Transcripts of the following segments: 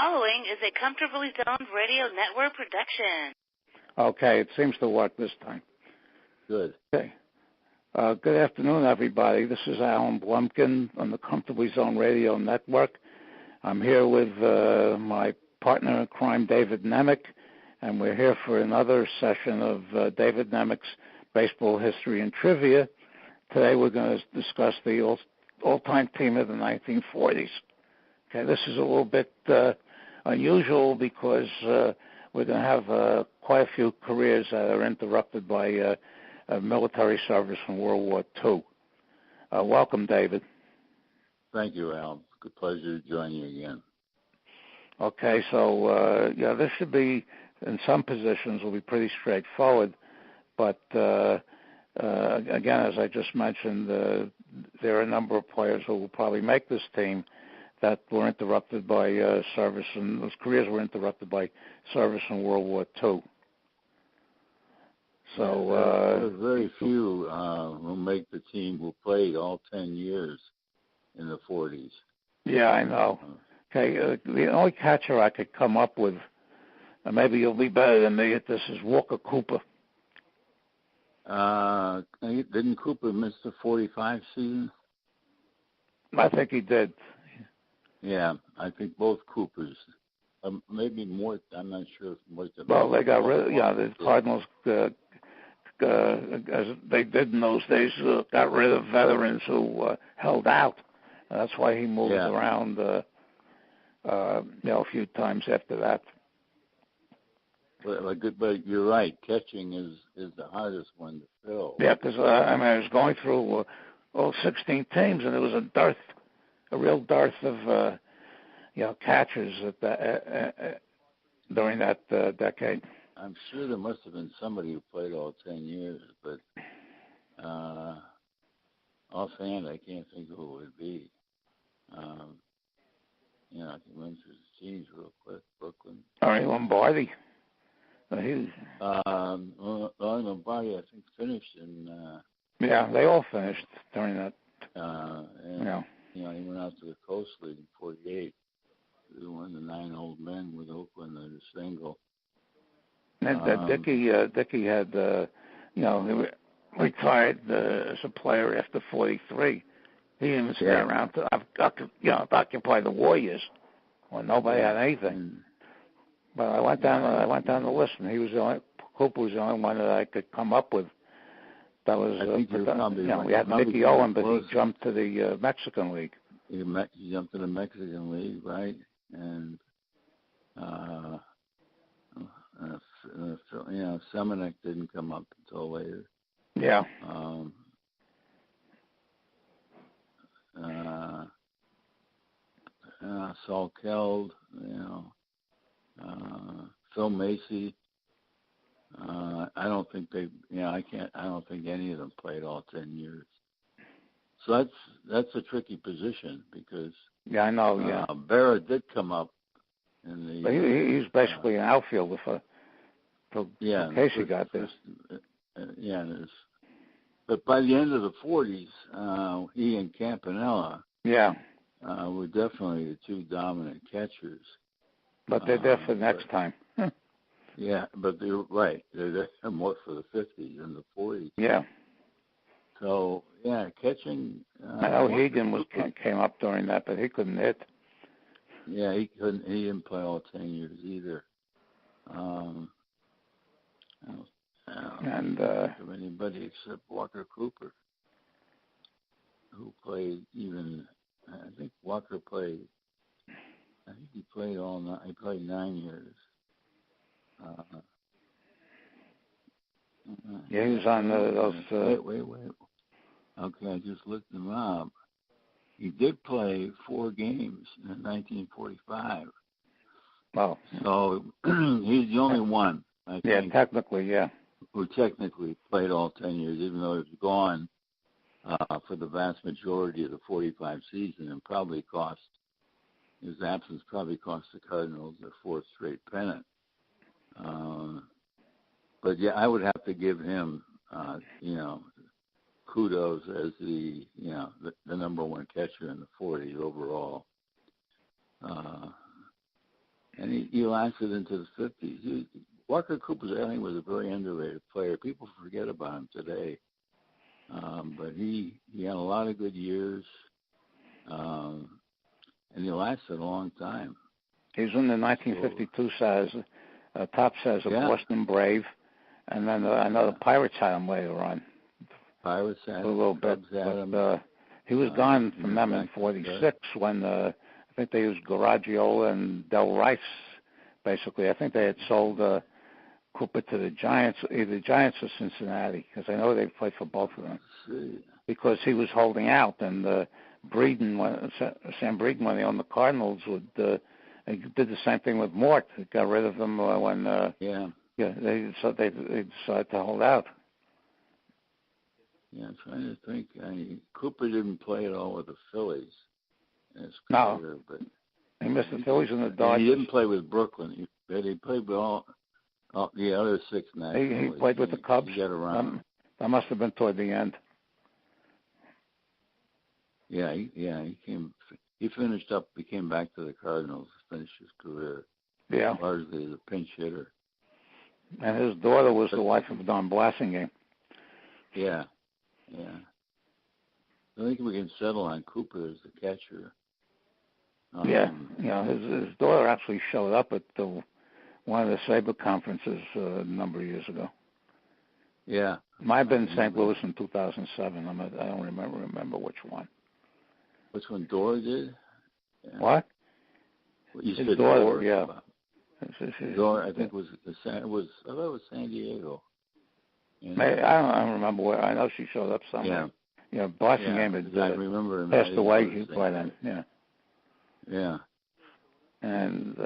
following is a Comfortably Zoned Radio Network production. Okay, it seems to work this time. Good. Okay. Good afternoon, everybody. This is Alan Blumkin on the Comfortably Zoned Radio Network. I'm here with my partner in crime, David Nemec, and we're here for another session of David Nemec's Baseball History and Trivia. Today we're going to discuss the all-time team of the 1940s. Okay, this is a little bit unusual because we're going to have quite a few careers that are interrupted by military service from World War II. Welcome, David. Thank you, Al. Good pleasure to join you again. Okay, so this should be, in some positions, will be pretty straightforward, but again, as I just mentioned, there are a number of players who will probably make this team that were interrupted by service, and those careers were interrupted by service in World War II. So there's very few who make the team who played all 10 years in the 40s. Yeah, I know. Okay, the only catcher I could come up with, and maybe you'll be better than me at this, is Walker Cooper. Didn't Cooper miss the 45 season? I think he did. Yeah, I think both Coopers. Maybe more. I'm not sure if more than. Well, they got rid of, the Cardinals, as they did in those days, got rid of veterans who held out. That's why he moved around, a few times after that. But you're right. Catching is the hardest one to fill. Yeah, because I was going through all 16 teams, and there was a real dearth of catchers during that decade. I'm sure there must have been somebody who played all 10 years, but offhand, I can't think of who it would be. I can run through the teams real quick. Brooklyn. Arnie Lombardi. Lombardi, I think, finished in. They all finished during that. He went out to the Coast League in '48. He won the 9 Old Men with Oakland at a single. And Dickey had, he retired as a player after 43. He didn't even stay around to occupy the war years when nobody had anything. But I went down the list, and Cooper was the only one that I could come up with. That was, we had Mickey Owen, but he jumped to the Mexican League. He jumped to the Mexican League, right? And Semenuk didn't come up until later. Yeah. Saul Keld, Phil Macy. I don't think I don't think any of them played all 10 years. So that's a tricky position because. Yeah, I know. Yeah. Berra did come up in the. But he's basically an outfielder till Casey got this. But by the end of the 40s, he and Campanella. Yeah. Were definitely the two dominant catchers. But they're there for next time. Yeah, but they're right. They're more for the 50s than the 40s. Yeah. So, catching. I know Hegan came up during that, but he couldn't hit. Yeah, he couldn't. He didn't play all 10 years either. I don't think of anybody except Walker Cooper, who played even. I think Walker played. I think he played all 9. He played 9 years. He was on those. Wait. Okay, I just looked him up. He did play 4 games in 1945. Wow. So he's the only one, I think. Yeah, technically, yeah. Who technically played all 10 years, even though he was gone for the vast majority of the 45 season, and his absence probably cost the Cardinals their 4th straight pennant. But I would have to give him, kudos as the number one catcher in the 40s overall. and he lasted into the 50s. Walker Cooper, I think, was a very underrated player. People forget about him today, but he had a lot of good years, and he lasted a long time. He was in the 1952 top size of Boston Brave, and then I know the Pirates had him later on. Pirates had him. A little bit, but he was gone from them in '46 when I think they used Garagiola and Del Rice. Basically, I think they had sold Cooper to the Giants, either Giants or Cincinnati, because I know they played for both of them. Because he was holding out, and Sam Breeden, when they owned the Cardinals, they did the same thing with Mort. They got rid of him when they decided to hold out. Yeah, I'm trying to think. Cooper didn't play at all with the Phillies in his career, no, but he missed the Phillies and the Dodgers. He didn't play with Brooklyn. He played with all the other six nationals. He played with the Cubs. He got around. That must have been toward the end. Yeah, he came. He finished up. He came back to the Cardinals to finish his career. Yeah, largely as a pinch hitter. And his daughter was the wife of Don Blasingame. Yeah. I think we can settle on Cooper as the catcher. His daughter actually showed up at one of the Sabre conferences a number of years ago. Yeah. Might have been St. Louis in 2007. I don't remember which one. Which one Dora did? Yeah. What? You his said daughter, Dora? Yeah. Dora, I think I thought it was San Diego. I don't remember where. I know she showed up somewhere. Yeah. Blasingame had I remember passed away by then. Yeah. Yeah. And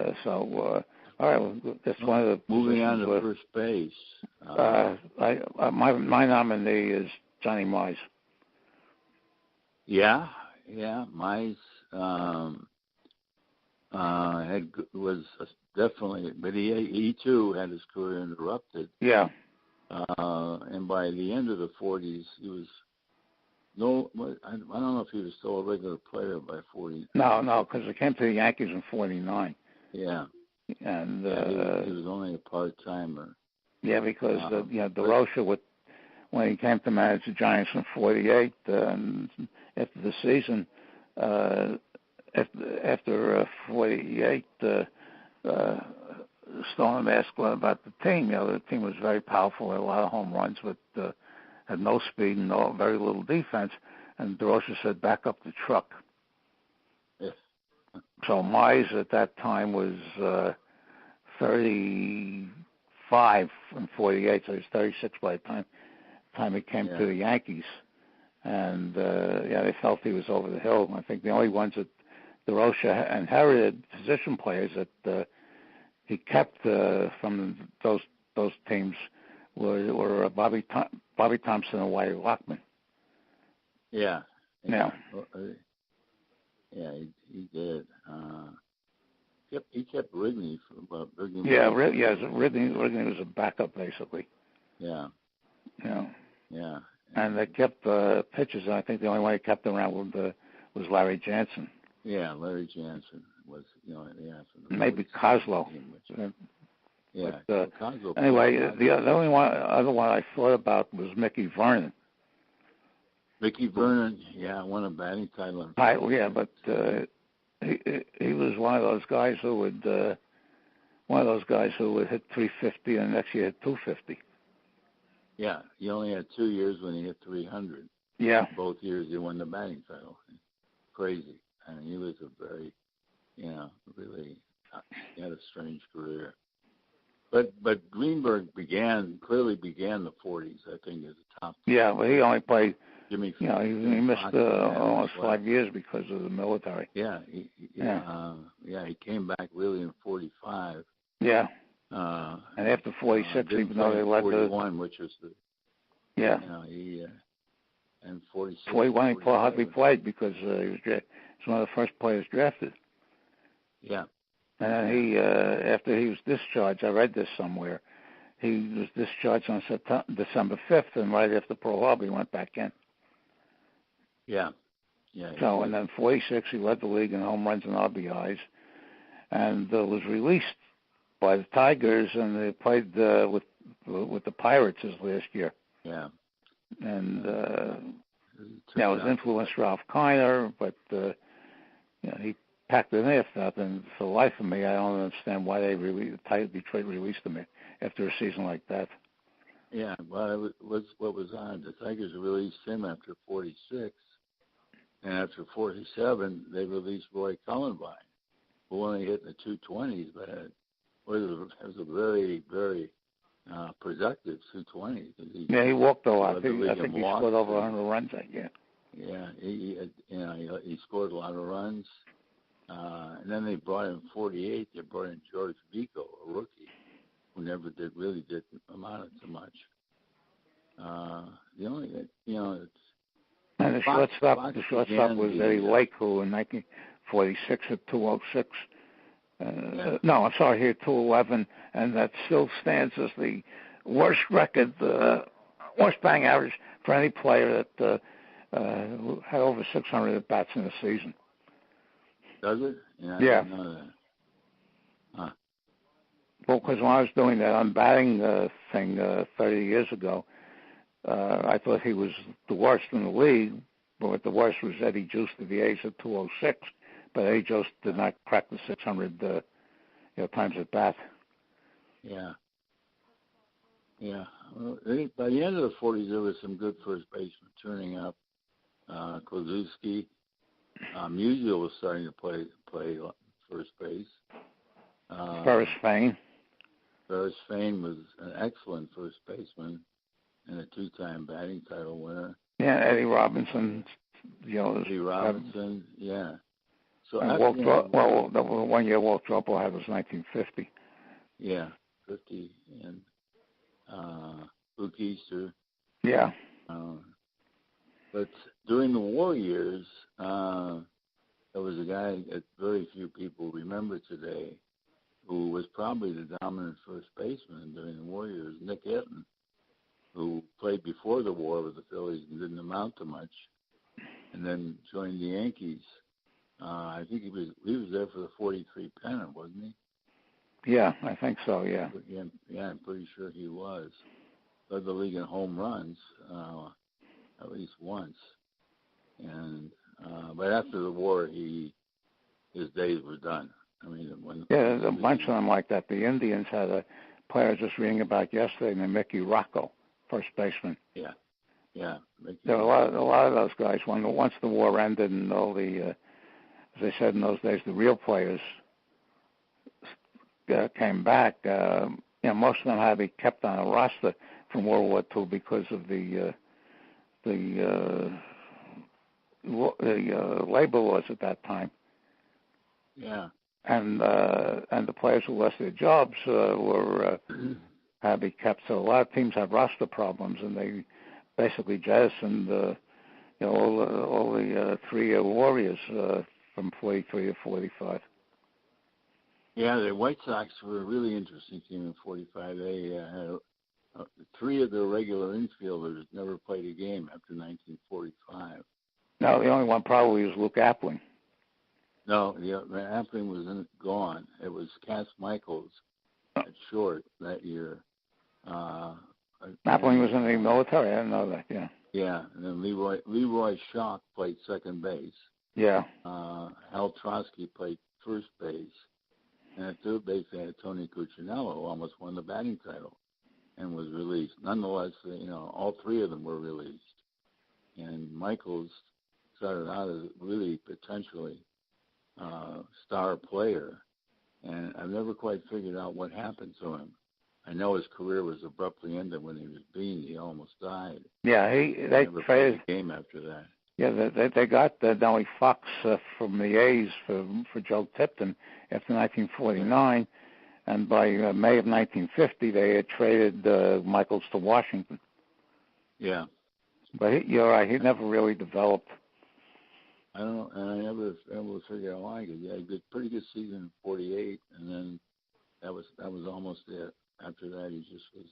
all right, well, that's one of the moving on to first base. My nominee is Johnny Mize. Yeah, Mize was definitely, but he too had his career interrupted. Yeah. And by the end of the 40s, he was I don't know if he was still a regular player by 40. No, because he came to the Yankees in '49. Yeah. And he was only a part-timer. Yeah, because DeRocha, when he came to manage the Giants in '48, and after the season, after '48, Stone asked about the team. The team was very powerful, had a lot of home runs, but had no speed and very little defense. And DeRocha said, "Back up the truck." Yeah. So Mize at that time was 35 in '48, so he was 36 by the time he came to the Yankees. And they felt he was over the hill. I think the only ones that DeRocha inherited position players that he kept from those teams were Bobby Thompson and Whitey Lockman. Yeah. Yeah. He did. He kept Rigney for Rigney. Rigney was a backup basically. Yeah. Yeah. And they kept pitchers. I think the only one they kept around was Larry Jansen. Yeah, Larry Jansen was, maybe Coslow. Yeah. But, Coslow. Anyway, the only other one I thought about was Mickey Vernon. Mickey Vernon, won a batting title. But he was one of those guys who would hit 350 and the next year hit 250. Yeah, he only had 2 years when he hit 300. Yeah. Both years he won the batting title. Crazy. I mean, he was a very, really, he had a strange career. But Greenberg clearly began the 40s, I think, as a top. Yeah, but he only played. He missed almost 5 years because of the military. Yeah, he came back really in '45. Yeah. And after '46, even though they led 41, which was the. Yeah. And 46. 41, he hardly played because he was one of the first players drafted. Yeah. And then after he was discharged, I read this somewhere, he was discharged on December 5th, and right after Pearl Harbor, he went back in. Yeah. So, and then '46, he led the league in home runs and RBIs. and was released by the Tigers, and they played with the Pirates his last year. Yeah. And his influence Ralph Kiner, but he packed it in after that. And for the life of me, I don't understand why Detroit released him after a season like that. Yeah, well, what was odd. The Tigers released him after 46, and after 47, they released Roy Cullenbine, who only hit in the 220s, but it was a very, very productive 220. He walked a lot. I think he scored over 100 runs that year. Yeah, he scored a lot of runs. And then they brought in 48. They brought in George Vico, a rookie, who never really did amount to much. And the shortstop was Eddie Lake, who in 1946 hit 206. No, I'm sorry, here 211, and that still stands as the worst record, worst batting average for any player that had over 600 at bats in a season. Does it? Yeah. I didn't know that. Huh. Well, because when I was doing that unbatting thing 30 years ago, I thought he was the worst in the league, but the worst was Eddie Juice to the A's at 206. But Eddie Juice did not crack the 600 times at bat. Yeah. Yeah. Well, by the end of the 40s, there was some good first basemen turning up. Kozlowski. Musial was starting to play first base. Ferris Fain. Ferris Fain was an excellent first baseman and a two-time batting title winner. Yeah, Eddie Robinson. Eddie Robinson, yeah. So the 1 year Walt Dropo had was 1950. Yeah, 50, and Luke Easter. Yeah. But during the war years, there was a guy that very few people remember today who was probably the dominant first baseman during the war years, Nick Etton, who played before the war with the Phillies and didn't amount to much, and then joined the Yankees. I think he was there for the 43 pennant, wasn't he? Yeah, I think so, yeah. Yeah, I'm pretty sure he was. Led the league in home runs at least once. And but after the war, his days were done. I mean, there's a bunch of them like that. The Indians had a player just reading about yesterday named Mickey Rocco, first baseman. Yeah. There were a lot of those guys. Once the war ended and all the, as they said in those days, the real players came back. Most of them had to be kept on a roster from World War II because of the labor laws at that time. Yeah. And the players who lost their jobs were had to be kept. So a lot of teams have roster problems, and they basically jettisoned all the 3-year warriors from 43 to 45. Yeah, the White Sox were a really interesting team in 45. They had 3 of their regular infielders never played a game after 1945. No, the only one probably was Luke Appling. No, Appling was gone. It was Cass Michaels at short that year. Appling was in the military. I didn't know that. Yeah. Yeah, and then Leroy Schock played second base. Yeah. Hal Trotsky played first base, and at third base they had Tony Cuccinello, who almost won the batting title, and was released. Nonetheless, all 3 of them were released, and Michaels started out as really potentially star player, and I've never quite figured out what happened to him. I know his career was abruptly ended when he was beaten. He almost died. Yeah, they never traded played a game after that. Yeah, they got Nellie Fox from the A's for Joe Tipton after 1949, and by May of 1950 they had traded Michaels to Washington. Yeah, but you're right, he never really developed. I don't know, and I never able to figure out why. Because he had a pretty good season in '48, and then that was almost it. After that, he just was,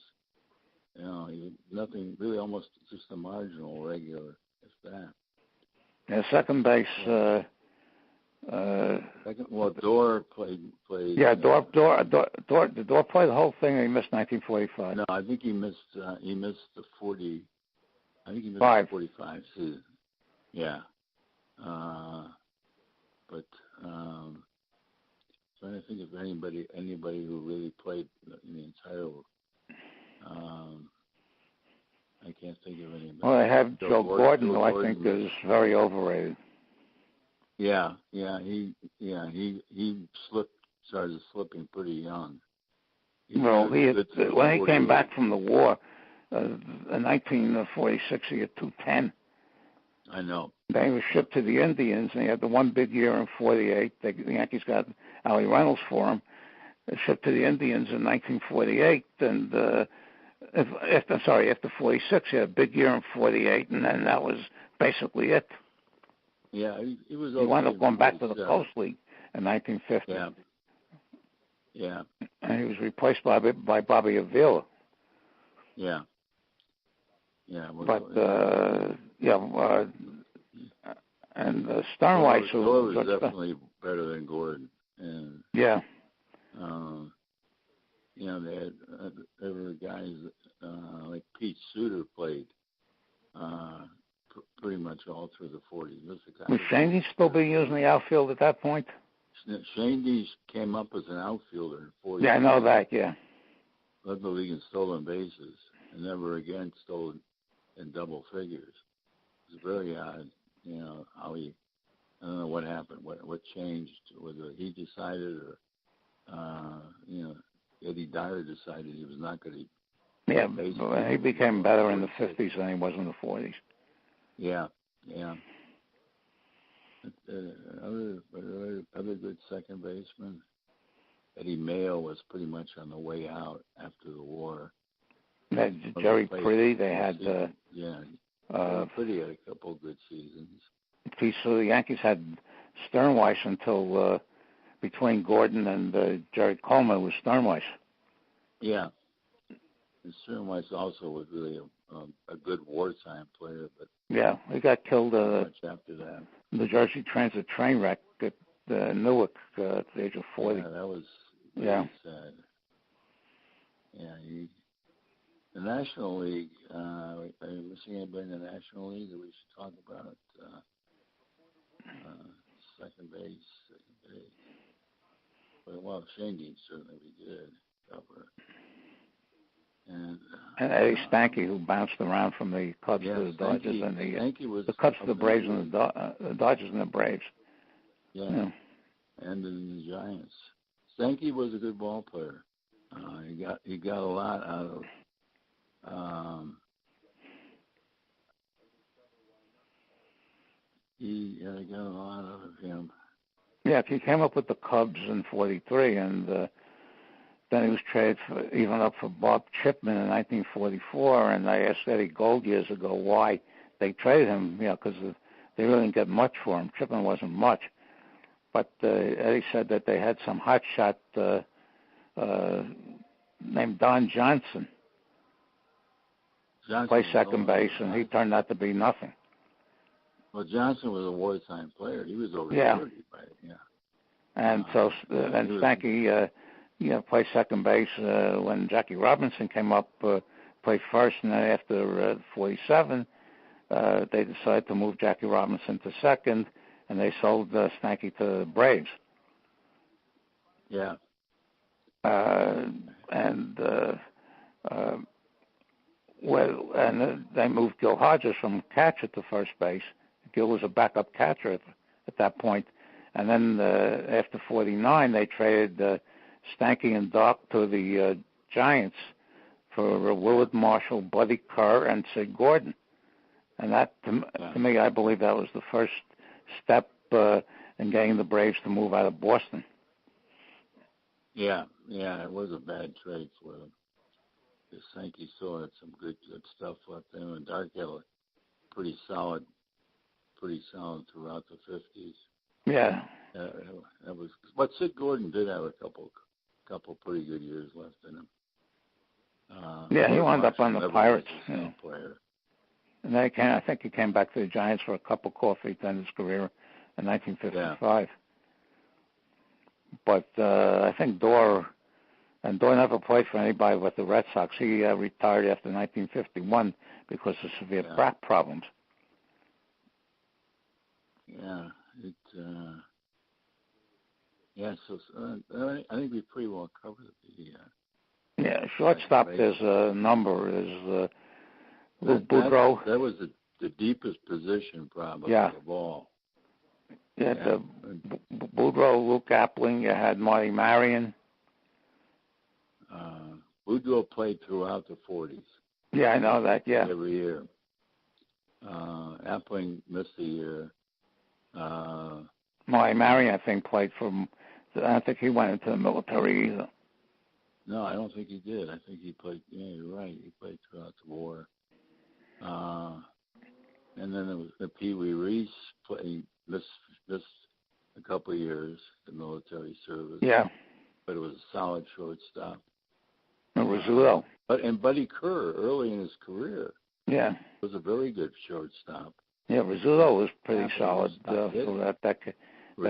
he was nothing really, almost just a marginal regular, if that. Yeah, second base Dorr played. Yeah, Dorr played the whole thing, and he missed 1945. No, I think he missed the 40. I think he missed the 45 season. Yeah. But trying to think of anybody who really played in the entire. I can't think of anybody. Well, I have Joe Gordon, who I think is very overrated. Yeah, he started slipping pretty young. When he came back from the war in 1946, he had 210. I know. Then he was shipped to the Indians, and he had the one big year in 48. The Yankees got Allie Reynolds for him. They shipped to the Indians in 1948, and after 46, he had a big year in 48, and then that was basically it. Yeah, he was. He wound up going back to the Coast League in 1950. Yeah. And he was replaced by Bobby Avila. Yeah. But and Sternweiss was definitely better than Gordon. And yeah. There were guys like Pete Suter played pretty much all through the 40s. Was Shandy still being used in the outfield at that point? Shandy came up as an outfielder in 40. Yeah, I know that. Yeah. Led the league in stolen bases and never again stole in double figures. It was very odd. How he. I don't know what happened. What changed? Whether he decided or Eddie Dyer decided he was not going to. Yeah, but he became better in the 50s than he was in the 40s. Yeah. Other good second baseman. Eddie Mayo was pretty much on the way out after the war. Jerry Pretty. They had. Pretty had a couple of good seasons. So the Yankees had Sternweiss until between Gordon and Jerry Coleman was Sternweiss. Yeah. And Sternweiss also was really a good wartime player, but yeah, he got killed much after that. The Jersey Transit train wreck at Newark at the age of 40. Yeah, that was really sad. Yeah, the National League. Are you seeing anybody in the National League that we should talk about? Second base. Well, Shane Dean certainly be good. Cover. And Eddie Stanky, who bounced around from the Cubs to the Dodgers and the Cubs to the Braves and the Dodgers and the Braves. Yeah. And the Giants. Stanky was a good ball player. He got a lot out of. He got a lot out of him. Yeah, he came up with the Cubs in '43, and then he was traded even up for Bob Chipman in 1944. And I asked Eddie Gold years ago why they traded him. Because they really didn't get much for him. Chipman wasn't much, but Eddie said that they had some hotshot named Don Johnson. Play second base, and he turned out to be nothing. Well, Johnson was a wartime player. He was over 30, right? And so then Stanky, played second base when Jackie Robinson came up, played first, and then after 47, they decided to move Jackie Robinson to second, and they sold Stanky to the Braves. Yeah. And they moved Gil Hodges from catcher to first base. Gil was a backup catcher at that point. And then after 49, they traded Stanky and Doc to the Giants for Willard Marshall, Buddy Kerr, and Sid Gordon. And that, to me, I believe that was the first step in getting the Braves to move out of Boston. Yeah, it was a bad trade for them. Stanky still had some good stuff left in him, and Dark had pretty solid throughout the 50s. Yeah. That was, but Sid Gordon did have a couple pretty good years left in him. He wound up on the Pirates. Player. And then I think he came back to the Giants for a cup of coffee to end his career in 1955. But I think Dorr never played for anybody but the Red Sox. He retired after 1951 because of severe back problems. Yeah, so I think we pretty well covered the. Shortstop. There's a number. There's Boudreaux. That was the deepest position probably of all. Yeah, Boudreaux, Luke Appling. You had Marty Marion. Boudreaux played throughout the 40s. Yeah, I know that. Yeah, every year. Appling missed a year. Marty Marion, I think, played for. I don't think he went into the military either. No, I don't think he did. I think he played. Yeah, you're right. He played throughout the war. And then there was the Pee Wee Reese playing missed a couple of years, the military service. Yeah. But it was a solid shortstop. Rizzuto. And Buddy Kerr, early in his career, was a very good shortstop. Yeah, Rizzuto was pretty solid for that decade.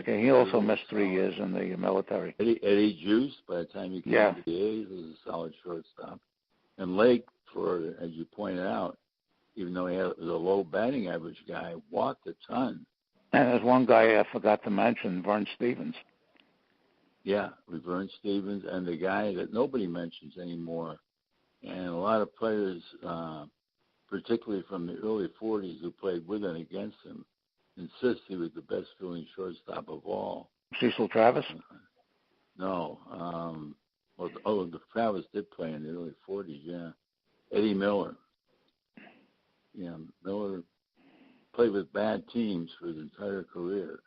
He also missed 3 years in the military. Eddie Juice, by the time he came to the A's, was a solid shortstop. And Lake, as you pointed out, even though he was a low batting average guy, walked a ton. And there's one guy I forgot to mention, Vern Stevens. Yeah, with Vern Stevens, and the guy that nobody mentions anymore. And a lot of players, particularly from the early 40s who played with and against him, insist he was the best fielding shortstop of all. Cecil Travis? No. The Travis did play in the early 40s, yeah. Eddie Miller. Yeah, Miller played with bad teams for his entire career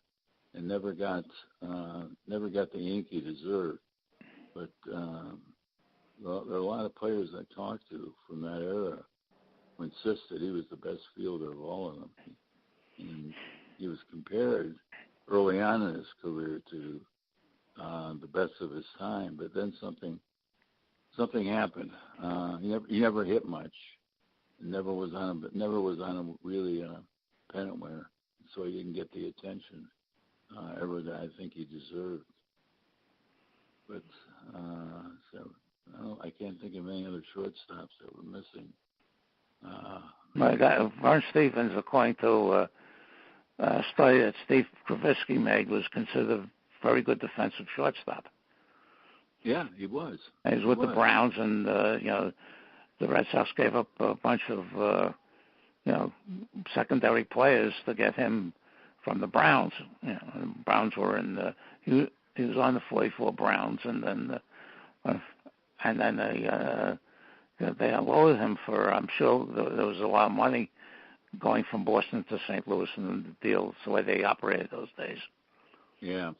and never got the ink he deserved. But there are a lot of players I talked to from that era who insisted he was the best fielder of all of them. And he was compared early on in his career to the best of his time. But then something happened. He never hit much. Never was on a really pennant winner, so he didn't get the attention ever that I think he deserved. But I can't think of any other shortstops that were missing. Vern Stevens, according to a study that Steve Kravitsky made, was considered a very good defensive shortstop. Yeah, he was. He was with the Browns, and the Red Sox gave up a bunch of, secondary players to get him from the Browns. The Browns were in he was on the 44 Browns, and then they unloaded him for. I'm sure there was a lot of money going from Boston to St. Louis, and the deal, the way they operated those days. Yeah.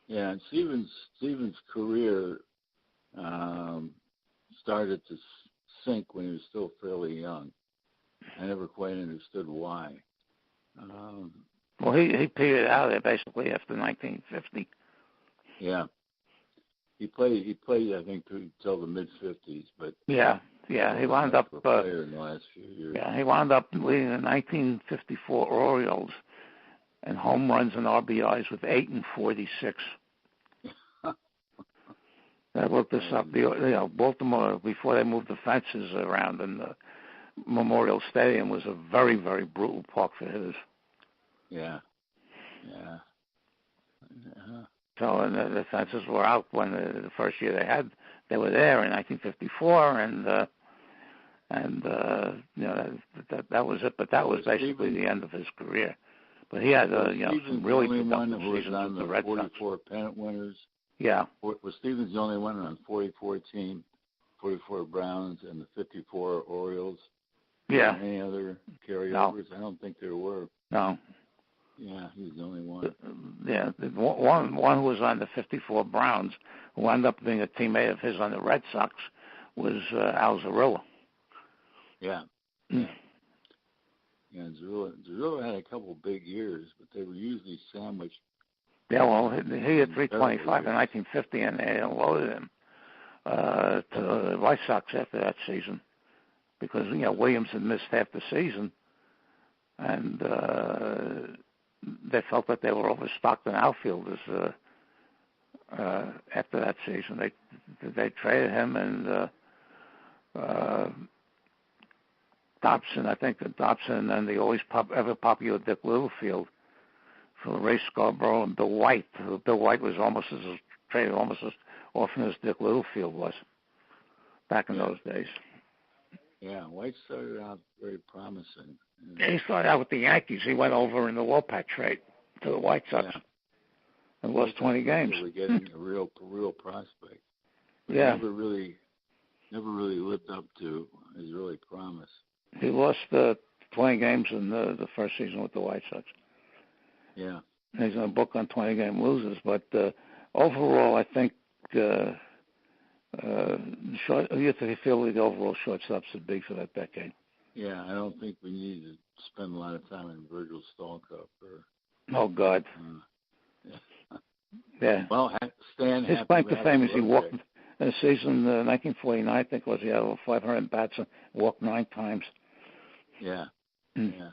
Yeah, and Stevens' career started to sink when he was still fairly young. I never quite understood why. Well, he petered out there basically after 1950. Yeah, he played. I think until the mid-50s, but he wound up player in the last few years. Yeah, he wound up leading the 1954 Orioles in home runs and RBIs with 8 and 46. I looked this up. Baltimore, before they moved the fences around in the Memorial Stadium, was a very, very brutal park for hitters. Yeah. So the fences were out when the first year they were there in 1954, and that was it. But that was basically the end of his career. But he had some really productive seasons with the Red Sox. 44 pennant winners. Yeah. Was Stevens the only one on 44 team, 44 Browns, and the 54 Orioles? Yeah. Any other carryovers? No. I don't think there were. No. Yeah, he was the only one. One who was on the 54 Browns, who wound up being a teammate of his on the Red Sox, was Al Zarilla. Yeah. Yeah, Zarilla had a couple big years, but they were usually sandwiched. Yeah, well, he had 325 in 1950, and they unloaded him to the White Sox after that season because, Williams had missed half the season, and they felt that they were overstocked in outfielders after that season. They traded him and Dobson. I think that Dobson and the always ever popular Dick Littlefield for Ray Scarborough and Bill White. Bill White was traded almost as often as Dick Littlefield was back in those days. Yeah, White started out very promising. He started out with the Yankees. He went over in the Wopat trade to the White Sox and lost 20 games. We're getting a real prospect. But never really lived up to his really promise. He lost 20 games in the first season with the White Sox. Yeah. And he's going to book on 20-game losers. But overall, I think you feel the overall shortstops would be for that decade. Yeah, I don't think we need to spend a lot of time in Virgil Stalcup. Oh, God. Yeah. Well, Stan. His claim to fame is he walked in the season 1949. I think it was he had over 500 bats and walked 9 times. Yeah. Yeah.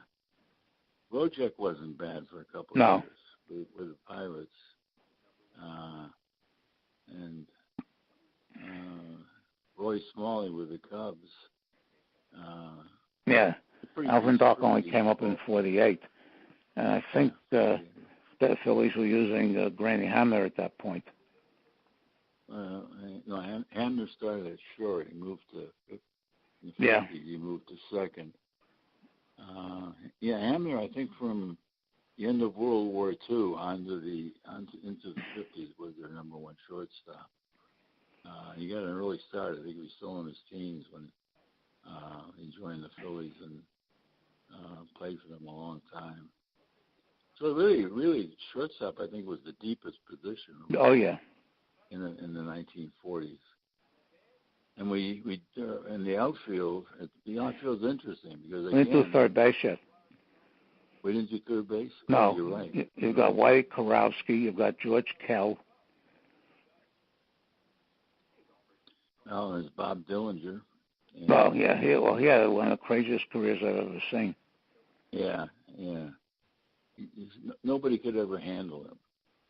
Wojciech wasn't bad for a couple of years with the Pirates, and Roy Smalley with the Cubs. Alvin Dark only came up in 48, and I think the Phillies were using Granny Hamner at that point. Hamner started at short. He moved to he moved to second. Hamner, I think from the end of World War II into the 50s was their number one shortstop. He got an early start. I think he was still in his teens when he joined the Phillies and played for them a long time. So really, shortstop I think was the deepest position. Oh yeah. In the 1940s. And we in the outfield's interesting because we didn't do third base yet. We didn't do third base? No. Oh, you're right. You've got Whitey Karowski, you've got George Kell. Oh, there's Bob Dillinger. He had one of the craziest careers I've ever seen. Yeah. Nobody could ever handle him.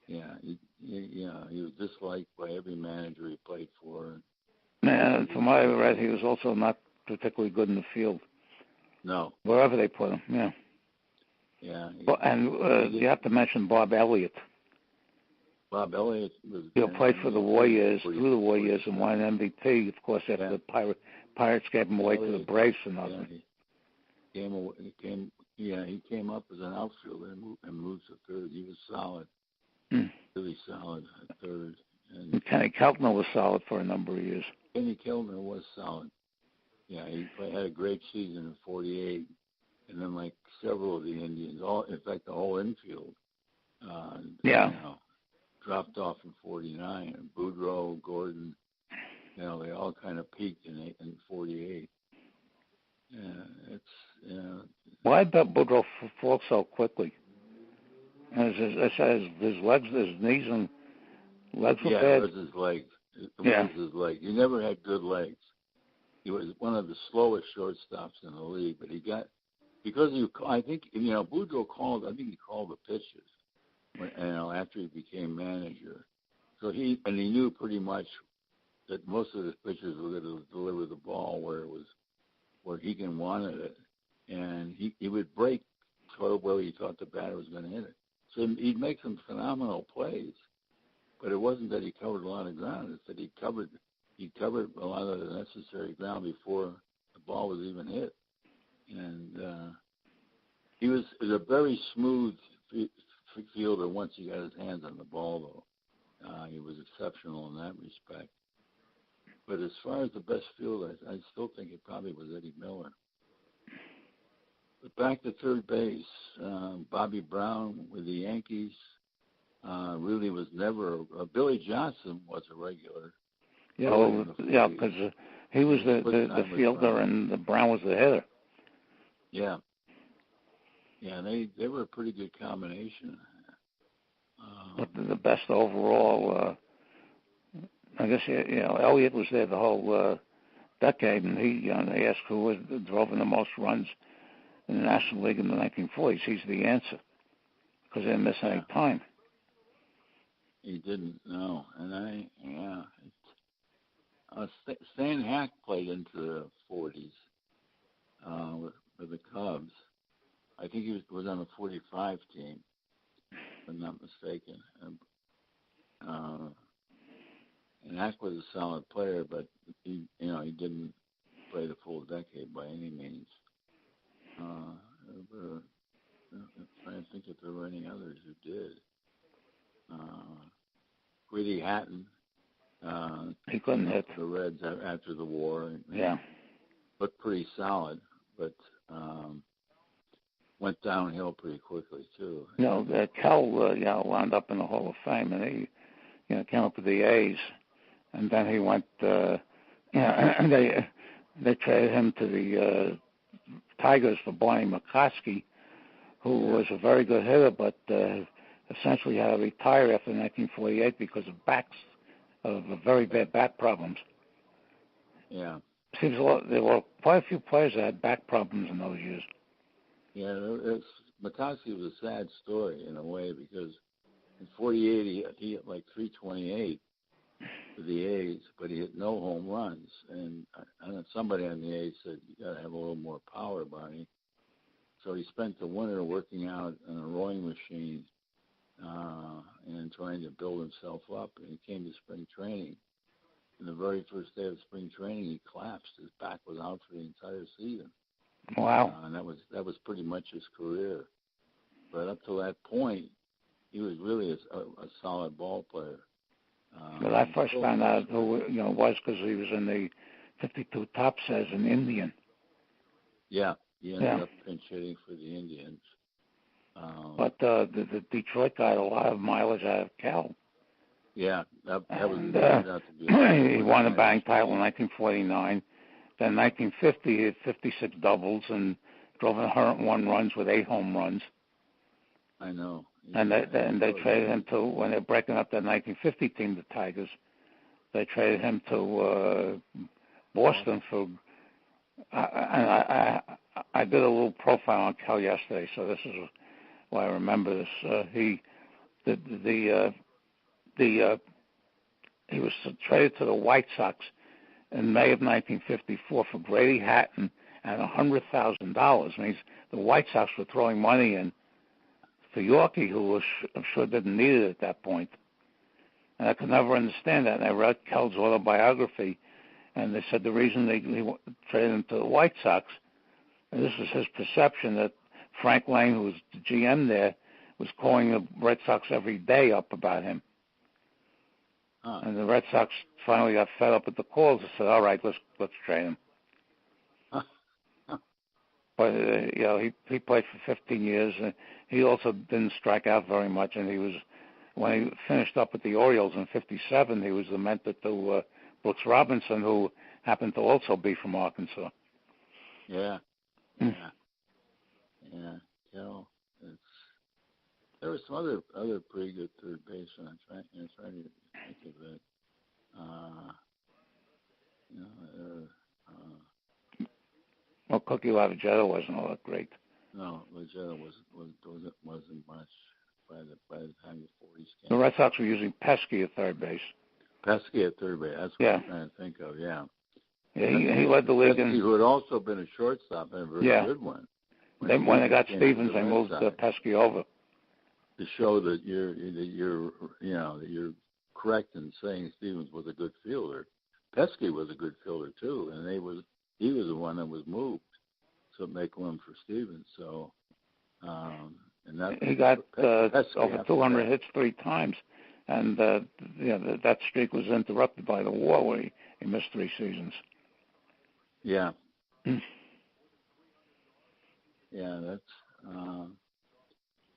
Yeah, he was disliked by every manager he played for. And from what I read, he was also not particularly good in the field. No. Wherever they put him, yeah. Yeah. You have to mention Bob Elliott. Bob Elliott played for the Warriors, through the Warriors, and won an MVP, of course, after the Pirates gave him away to the Braves for nothing. He came up as an outfielder and moved to third. He was solid. Really solid at third. And Kenny Keltner was solid for a number of years. Kenny Keltner was solid. Yeah, he had a great season in 48. And then like several of the Indians, in fact the whole infield, dropped off in 49. And Boudreaux, Gordon, they all kind of peaked in 48. Why did Boudreaux fall so quickly? His legs, his knees and legs were bad. Yeah, it was his legs. Was his legs. He never had good legs. He was one of the slowest shortstops in the league, but I think Boudreaux called the pitches after he became manager. So he knew pretty much that most of his pitchers were going to deliver the ball where he wanted it, and he would break where he thought the batter was going to hit it. So he'd make some phenomenal plays, but it wasn't that he covered a lot of ground. It's that he covered a lot of the necessary ground before the ball was even hit. And he was a very smooth fielder once he got his hands on the ball, though. He was exceptional in that respect. But as far as the best fielder, I still think it probably was Eddie Miller. But back to third base, Bobby Brown with the Yankees really was never. Billy Johnson was a regular. Because he was the fielder and Brown was the hitter. Yeah. Yeah, they were a pretty good combination. But the best overall, I guess Elliott was there the whole decade, and they asked who drove in the most runs in the National League in the 1940s. He's the answer because they didn't miss any time. He didn't, no. And Stan Hack played into the 40s with the Cubs. I think he was on the 45 team, if I'm not mistaken. And Hack was a solid player, but he didn't play the full decade by any means. I'm trying to think if there were any others who did. Greedy Hatton. He couldn't hit the Reds after the war. Yeah. Looked pretty solid, but went downhill pretty quickly too. Kel wound up in the Hall of Fame, and he came up with the A's, and then he went. And they traded him to the Tigers for Barney McCoskey, who was a very good hitter, but essentially had to retire after 1948 because of very bad back problems. Yeah. Seems there were quite a few players that had back problems in those years. Yeah, McCoskey was a sad story in a way because in 48 he hit like 328 for the A's, but he hit no home runs. And somebody on the A's said, you got to have a little more power, Barney. So he spent the winter working out on a rowing machine and trying to build himself up. And he came to spring training. And the very first day of spring training, he collapsed. His back was out for the entire season. Wow. And that was pretty much his career. But up to that point, he was really a solid ball player. But I first found out who it was because he was in the 52 Tops as an Indian. Yeah, he ended up pinch hitting for the Indians. But the Detroit got a lot of mileage out of Cal. Yeah, that was out to be he won the batting title in 1949. Then 1950, he hit 56 doubles and drove 101 runs with 8 home runs. I know. And they traded him to, when they're breaking up that 1950 team, the Tigers, they traded him to Boston for. I did a little profile on Cal yesterday, so this is why I remember this. He was traded to the White Sox in May of 1954 for Grady Hatton and $100,000. Means the White Sox were throwing money in for Yorkie, who I'm sure didn't need it at that point. And I could never understand that. And I read Kell's autobiography, and they said the reason they traded him to the White Sox, and this was his perception, that Frank Lane, who was the GM there, was calling the Red Sox every day up about him. And the Red Sox finally got fed up with the calls and said, all right, let's trade him. But, he played for 15 years. And he also didn't strike out very much. And when he finished up with the Orioles in 57, he was the mentor to Brooks Robinson, who happened to also be from Arkansas. Yeah. There were some other pretty good third basemen. I'm trying to think of it. Well, Cookie Lavagetta wasn't all that great. No, Lavagetta wasn't much by the time the 40s came. The Red Sox were using Pesky at third base. Pesky at third base. That's what I'm trying to think of. Yeah. Yeah, he led the league. Pesky, who had also been a shortstop and a very good one. When they got Stevens, they moved Pesky over. To show that you're correct in saying Stevens was a good fielder. Pesky was a good fielder too, and he was the one that was moved to make room for Stevens. So, and that he got over 200 hits 3 times, and that streak was interrupted by the war, where he missed 3 seasons. Yeah. Yeah, that's.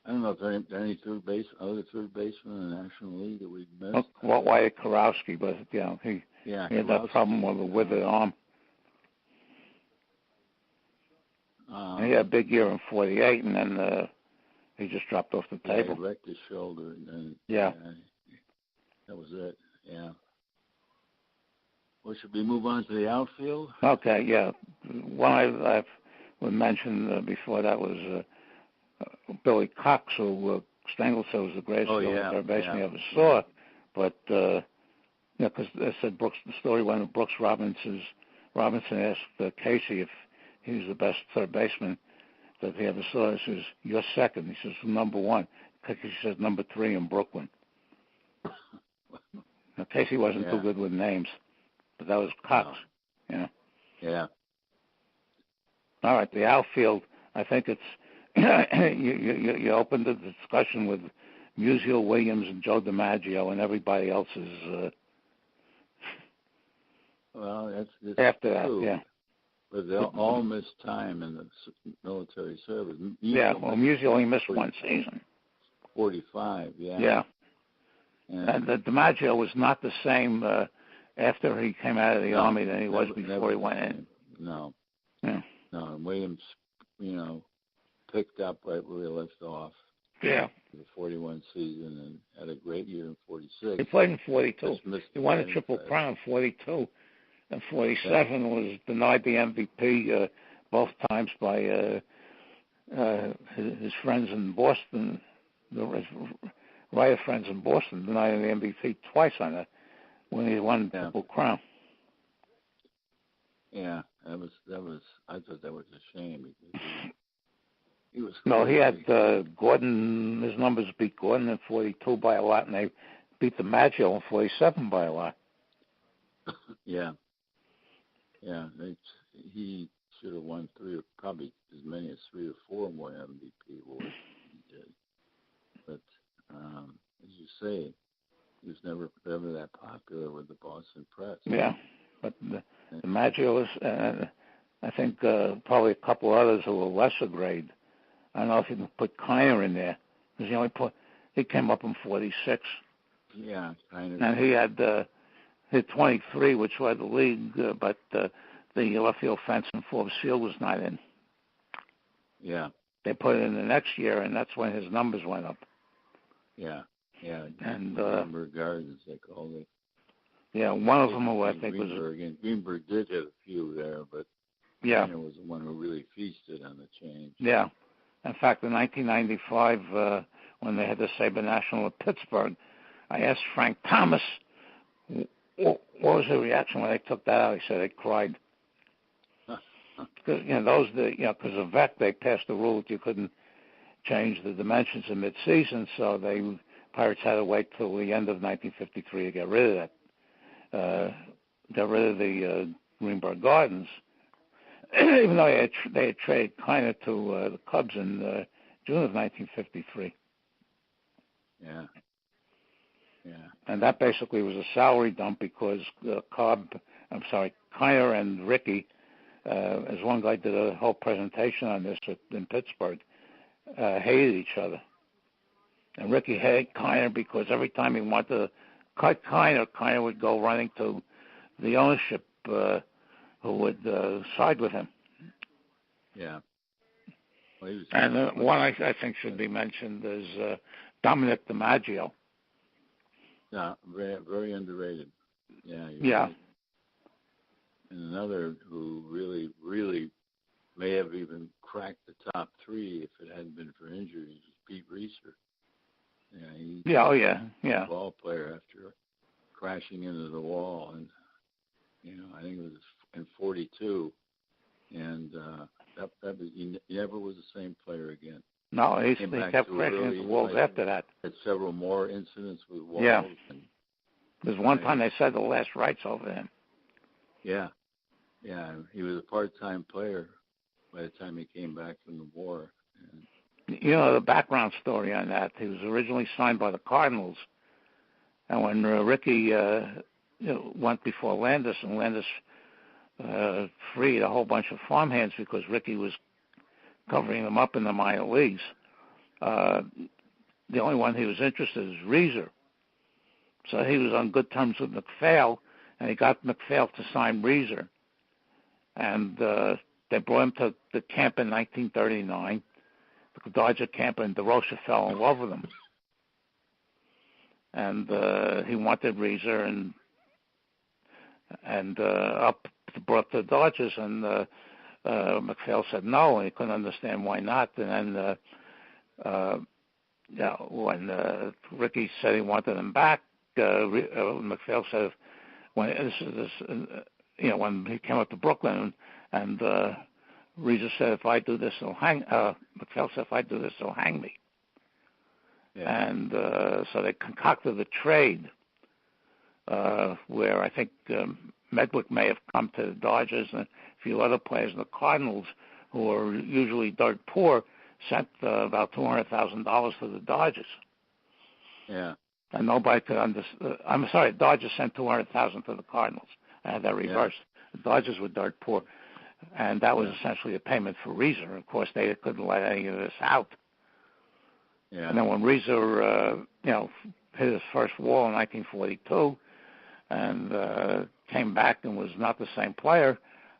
I don't know if there are any other third basemen in the National League that we've missed. Well, Wyatt Karowski, but he had that problem with a withered arm. He had a big year in 48, and then he just dropped off the table. He wrecked his shoulder, and that was it. Yeah. Well, should we move on to the outfield? Okay, yeah. One I've mentioned before that was Billy Cox, who Stengel said was the greatest third baseman he ever saw. But because they said the story went to Brooks Robinson asked Casey if he was the best third baseman that he ever saw. He says, "You're second." He says, "Number one." Casey says, "Number three in Brooklyn." Now, Casey wasn't too good with names, but that was Cox. No. Yeah. All right, the outfield. I think it's you opened the discussion with Musial, Williams, and Joe DiMaggio, and everybody else is. Well, that's after true. That, yeah. But they all missed time in the military service. Musial only missed one season. 45, yeah. Yeah. And the DiMaggio was not the same after he came out of the Army than he was before he went in. No. Yeah. No, and Williams, picked up right where he left off. Yeah. The 41 season and had a great year in 46. He played in 42. He won a Triple Crown in 42. And 47 was denied the MVP both times by his friends in Boston. His Riot friends in Boston denied him the MVP twice on that when he won Triple Crown. Yeah, that was. I thought that was a shame because he was. No, he had Gordon. His numbers beat Gordon in 42 by a lot, and they beat DiMaggio in 47 by a lot. Yeah. He should have won probably as many as 3 or 4 more MVP awards than he did. But as you say, he was never that popular with the Boston press. Yeah, but DiMaggio was, I think, probably a couple others who were lesser grade. I don't know if you can put Kiner in there because he came up in 46. Yeah, kind of. And he had hit 23, which led the league, but the left field fence in Forbes Field was not in. Yeah. They put it in the next year, and that's when his numbers went up. Yeah. And Greenberg Gardens, they called it. Yeah, one of them who I think Greenberg did have a few there, but Kiner was the one who really feasted on the change. Yeah. In fact, in 1995, when they had the Sabre National at Pittsburgh, I asked Frank Thomas, what was the reaction when they took that out? He said they cried. Because because of VEC, they passed the rule that you couldn't change the dimensions in mid-season, so Pirates had to wait till the end of 1953 to get rid of that. Got rid of the Greenberg Gardens, even though they had traded Kiner to the Cubs in June of 1953. Yeah. And that basically was a salary dump because Kiner and Rickey, as one guy did a whole presentation on this in Pittsburgh, hated each other. And Rickey hated Kiner because every time he wanted to cut Kiner would go running to the ownership who would side with him. Yeah. Well, and one I think should be mentioned is Dominic DiMaggio. Yeah, very, very underrated. Yeah. Right. And another who really, really may have even cracked the top 3 if it hadn't been for injuries was Pete Reeser. Yeah. Ball player after crashing into the wall, and I think it was in 42, and that was he never was the same player again. No, he kept crashing into walls after that. Had several more incidents with walls. Yeah. There's one time they said the last rites over him. Yeah. He was a part-time player by the time he came back from the war. And the background story on that, he was originally signed by the Cardinals. And when Rickey went before Landis, and Landis freed a whole bunch of farmhands because Rickey was covering them up in the minor leagues. The only one he was interested in is Reeser. So he was on good terms with MacPhail, and he got MacPhail to sign Reeser. And they brought him to the camp in 1939, the Dodger camp, and DeRocha fell in love with him. And he wanted Reeser and brought the Dodgers, and MacPhail said no, and he couldn't understand why not. And then when Rickey said he wanted him back, MacPhail said when when he came up to Brooklyn and Reza said, if I do this, he'll hang. MacPhail said, if I do this, he'll hang me. Yeah. And so they concocted the trade where I think Medwick may have come to the Dodgers and a few other players. And the Cardinals, who are usually dirt poor, sent about $200,000 to the Dodgers. Yeah. And nobody could understand. I'm sorry, the Dodgers sent $200,000 to the Cardinals. I had that reversed. Yeah. The Dodgers were dirt poor. And that was essentially a payment for Reza. Of course, they couldn't let any of this out. Yeah. And then when Reza, hit his first wall in 1942 and came back and was not the same player,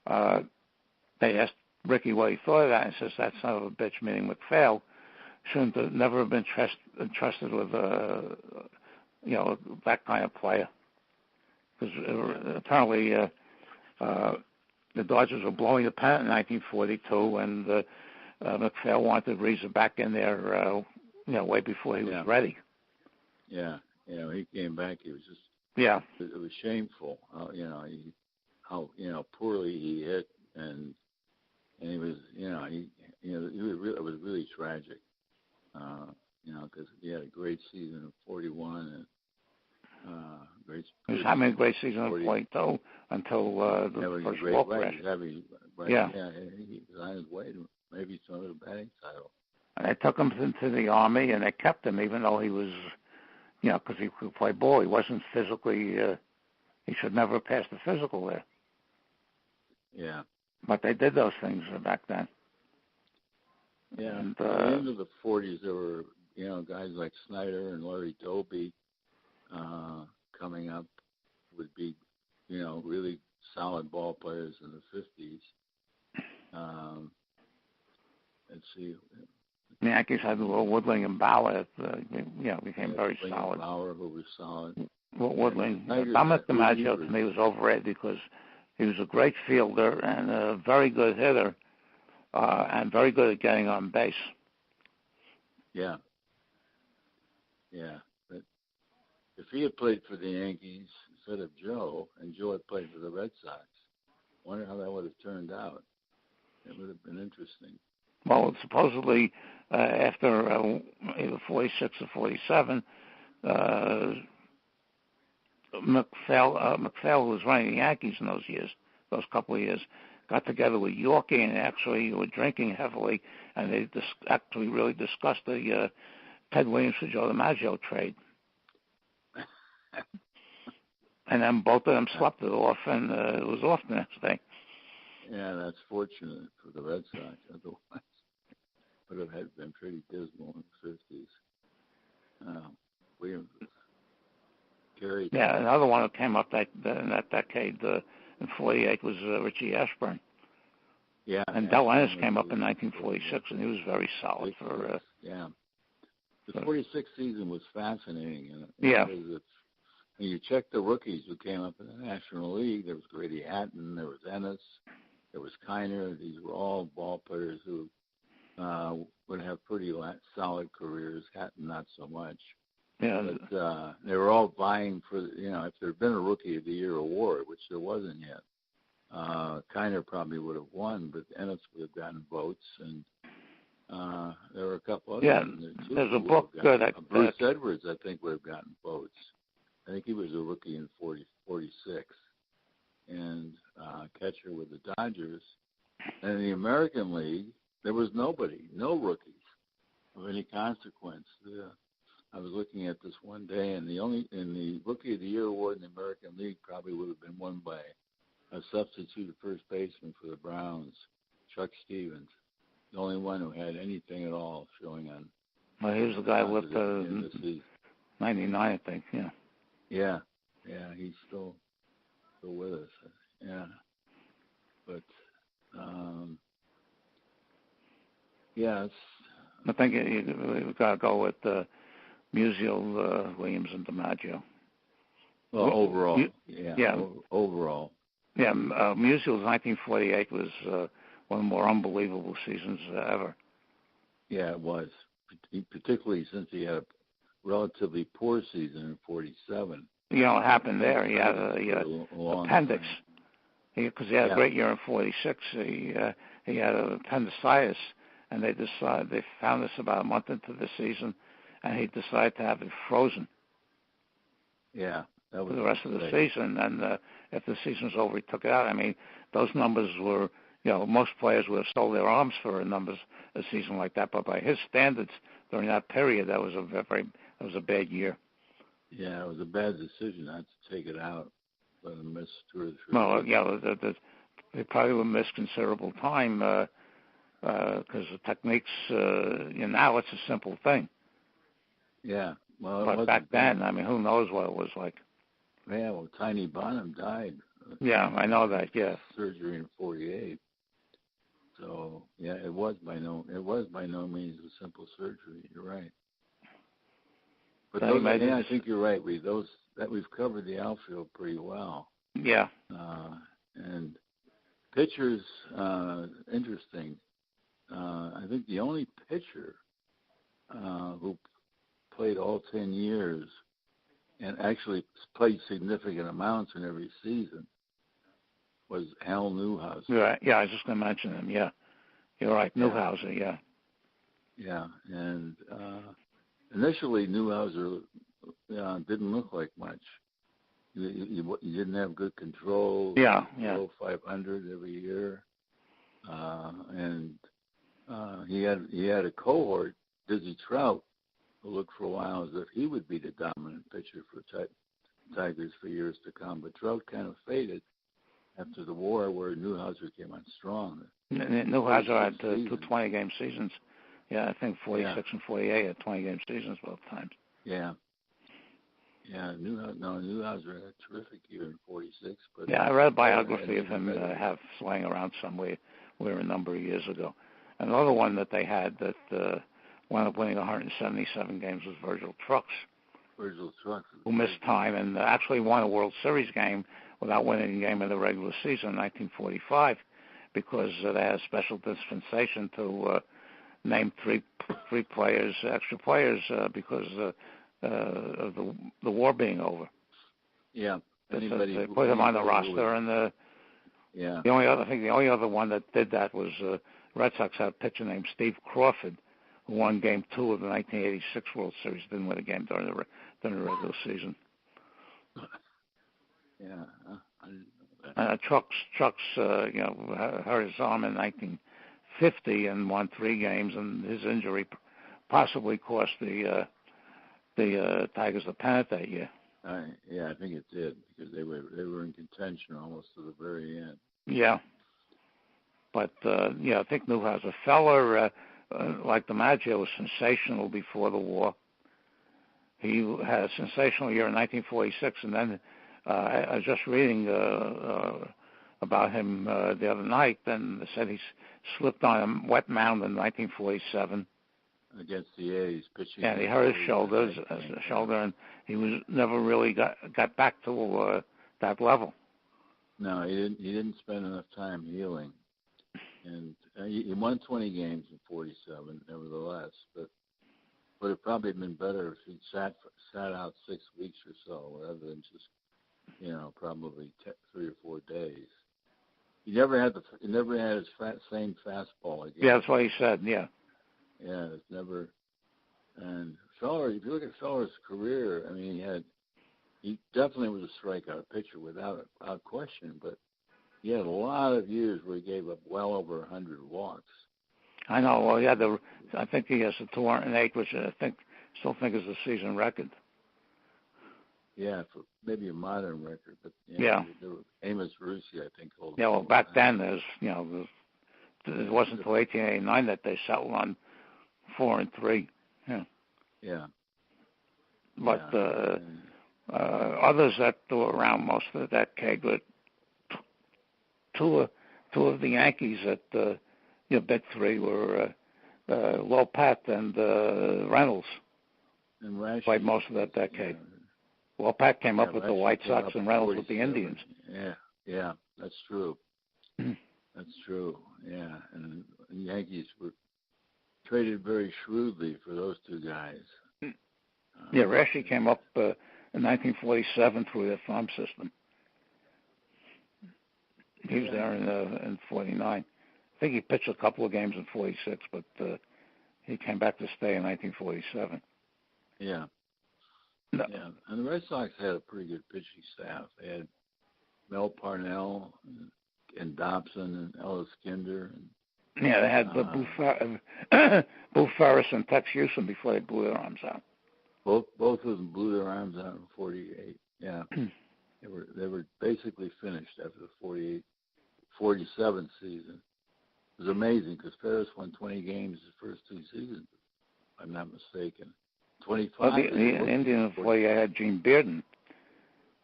they asked Ricky what he thought of that, and he says, that son of a bitch, meaning MacPhail, shouldn't have never have been entrusted with, that kind of player. Because apparently the Dodgers were blowing the pennant in 1942, and MacPhail wanted Reza back in there, way before he was ready. Yeah, he came back. He was just It was shameful. How poorly he hit, and he was it was really tragic. Because he had a great season of 41 and he was having a great season of 42 until the first wall crash. He was on his way to maybe some of the batting title. And they took him into the Army, and they kept him, even though he was, because he could play ball. He wasn't physically, he should never have passed the physical there. Yeah. But they did those things back then. Yeah. And, at the end of the 40s, there were, guys like Snyder and Larry Doby coming up would be, really solid ball players in the 50s. Let's see. The Yankees had Woodling and Bauer, became very solid. Bauer, who was solid. Well, Woodling. Dominic DiMaggio, to me, was overrated because he was a great fielder and a very good hitter and very good at getting on base. Yeah. Yeah. But if he had played for the Yankees instead of Joe, and Joe had played for the Red Sox, I wonder how that would have turned out. It would have been interesting. Well, supposedly after either 46 or 47, MacPhail, who was running the Yankees in those couple of years, got together with Yorkie and actually were drinking heavily, and they actually really discussed the Ted Williams for Joe DiMaggio trade. And then both of them slept it off, and it was off the next day. Yeah, that's fortunate for the Red Sox. Otherwise, it would have been pretty dismal in the 50s. Williams carried. Yeah, another one that came up in that decade in 48 was Richie Ashburn. Yeah. And Del Ennis came up in 1946, and he was very solid for. The 46 season was fascinating. Yeah. When you check the rookies who came up in the National League, there was Grady Hatton, there was Ennis, there was Kiner. These were all ball players who would have pretty solid careers. Hatton, not so much. Yeah. But they were all vying for, if there had been a Rookie of the Year award, which there wasn't yet, Kiner probably would have won, but Ennis would have gotten votes, and there were a couple others in there too. There's a book that Bruce Edwards, I think, would have gotten votes. I think he was a rookie in 46, and catcher with the Dodgers. And in the American League, there was no rookies of any consequence. I was looking at this one day, and the Rookie of the Year award in the American League probably would have been won by a substitute first baseman for the Browns, Chuck Stevens, the only one who had anything at all showing on. Well, he was the guy with 99, I think. Yeah. Yeah, he's still with us. Yeah, but I think you've got to go with Musial, Williams, and DiMaggio. Well, overall, overall. Yeah, Musial's 1948 was one of the more unbelievable seasons ever. Yeah, it was, particularly since he had relatively poor season in '47. You know what happened there? He had a appendix. Because he had a great year in '46. He had appendicitis, and they found this about a month into the season, and he decided to have it frozen. Yeah, that was for the rest of the season. And if the season's over, he took it out. I mean, those numbers were, most players would have sold their arms for a season like that. But by his standards, during that period, that was a bad year. Yeah, it was a bad decision not to take it out. Let him miss 2 or 3 Well, weeks. they probably would miss considerable time because the techniques, now it's a simple thing. Yeah. Well, but back then, I mean, who knows what it was like. Yeah, well, Tiny Bonham died. Yeah, I know that, yeah. Surgery in '48. So, yeah, it was by no means a simple surgery. You're right. But I think you're right. We've covered the outfield pretty well. Yeah. And pitchers, interesting. I think the only pitcher who played all 10 years and actually played significant amounts in every season was Hal Newhouser. Right. Yeah, I was just going to mention him. Yeah, you're right, Newhouser. Yeah. Yeah, and initially Newhouser didn't look like much. You didn't have good control. Yeah. Below 500 every year, and he had a cohort, Dizzy Trout, who looked for a while as if he would be the dominant pitcher for Tigers for years to come. But Trout kind of faded after the war, where Newhouser came on strong. Newhouser had 2 20-game seasons. Yeah, I think 46 and 48 had 20-game seasons both times. Yeah. Yeah, Newhouser had a terrific year in '46. But yeah, I read a biography of him have lying around somewhere a number of years ago. Another one that they had that wound up winning 177 games was Virgil Trucks. Who missed time and actually won a World Series game without winning a game in the regular season in 1945 because they had a special dispensation to name three players, extra players, because of the war being over. Yeah. They put him on the roster, and the only other one that did that was Red Sox had a pitcher named Steve Crawford, who won Game 2 of the 1986 World Series. Didn't win a game during the regular season. Yeah. Trucks, hurt his arm in 1950 and won 3 games, and his injury possibly cost the Tigers the pennant that year. I think it did because they were in contention almost to the very end. Yeah, but I think Newhouser Feller, like DiMaggio, was sensational before the war. He had a sensational year in 1946, and then I was just reading about him the other night. Then they said he slipped on a wet mound in 1947 against the A's pitching. Yeah, he hurt his shoulder, and he was never really got back to that level. No, he didn't spend enough time healing, and he won 20 games in '47, nevertheless. But would have probably been better if he'd sat out 6 weeks or so, rather than just probably 3 or 4 days. He never had his same fastball again. Yeah, that's what he said. Yeah. Yeah, it's never. And Feller, if you look at Feller's career, I mean, he definitely was a strikeout pitcher without question, but he had a lot of years where he gave up well over 100 walks. I know. Well, I think he has a 208, which I still think is a season record. Yeah, for maybe a modern record, but Amos Russi, I think, holds. Yeah, well, back then it wasn't until 1889 that they settled on 4 and 3. Yeah. Yeah. But others that were around most of the decade were two of the Yankees that big 3 were Lopat and Reynolds. And Rashi played most of that decade. Lopat came up with the White Sox and Reynolds with the Indians. Yeah, that's true. That's true. Yeah, and the Yankees were traded very shrewdly for those 2 guys. Yeah, Rashi came up in 1947 through their farm system. He was there in 49. I think he pitched a couple of games in 46, but he came back to stay in 1947. Yeah. No. Yeah, and the Red Sox had a pretty good pitching staff. They had Mel Parnell and Dobson and Ellis Kinder. Yeah, they had Boo Ferris and Tex Houston before they blew their arms out. Both of them blew their arms out in 48. Yeah, they were basically finished after the 47 season. It was amazing because Ferris won 20 games the first two seasons, if I'm not mistaken. 25. Well, the Indian before you had Gene Bearden.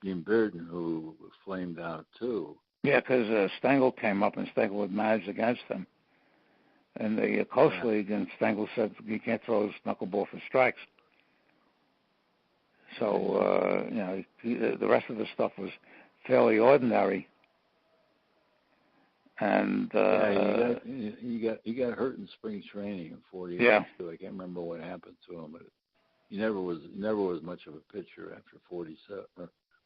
Gene Bearden, who flamed out too. Yeah, because Stengel came up and Stengel had managed against him. And the Coast League, and Stengel said you can't throw his knuckleball for strikes. So, the rest of the stuff was fairly ordinary. And he got hurt in spring training in 48. Yeah. Too. I can't remember what happened to him, but he never was much of a pitcher after 47.